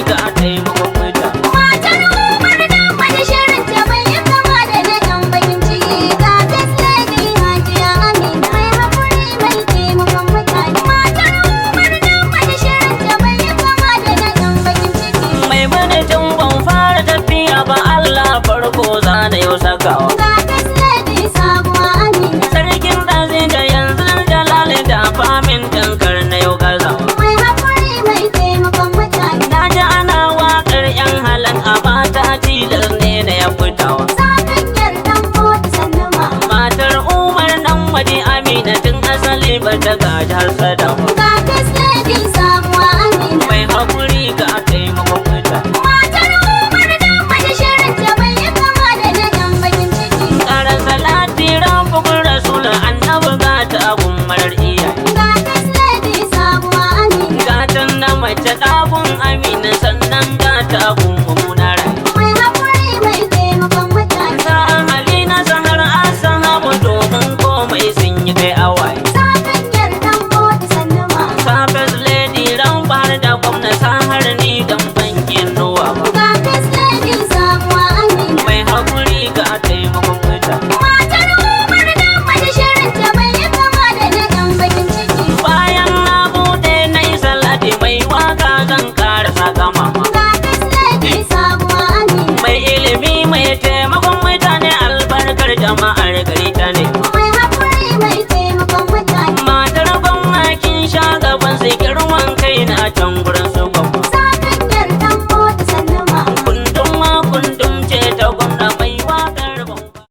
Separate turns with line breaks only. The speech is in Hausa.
ga taimakon mutane.
Matar Umar Namadi shirin ta bai yi kama da na ɗan bakin ciki. Ga First Lady Hajiya Amina mai haƙuri mai taimakon mutane. Matar Umar Namadi shirin ta bai yi kama da na ɗan bakin ciki.
Mai mana tun ban fara tafiya ba Allah farko zana yau sakawa.
Ga First Lady sabuwa Amina
Sarkin ɗazi da yanzu jalali da famin tankar na yau gazawa.
mai haƙuri mai taimakon mutane.
Na ji ana waƙar 'yan halan a mata tilas ne na ya fitawa.
Sabon yardan mota sannu ma.
Matar Umar Namadi Amina tun asali ba ta gaji har sadawa.
Ga First Lady sabuwa Amina
Mai haƙuri ga taimakon mutane.
matar Umar Namadi shirin ta bai yi kama da na ɗan bakin ciki.
Ƙara salati ran bugun rasulun annabi ga ta abun marar iyaye.
Ga First Lady sabuwa Amina
Gatan na mace ɗagun Amina sannan ga ta abun mummuna rai.
mai haƙuri mai taimakon mutane.
Sa'an Halina sanar asan hamu domin komai sun yi kai awaye.
Sabon yardan mota sannu ma.
Safes lady ran bahar da gwamna sahar ni dan bankin nuwa ba.
Ga First Lady sabuwa Amina
Mai haƙuri ga taimakon mutane.
matar Umar Namadi shirin ta bai yi kama da na ɗan bakin ciki.
Bayan na buɗe na yi salati mai waka zan ƙarasa gama ma.
Ga First Lady sabuwa Amina
Mai ilimi mai taimakon mutane albarkar jama'ar gari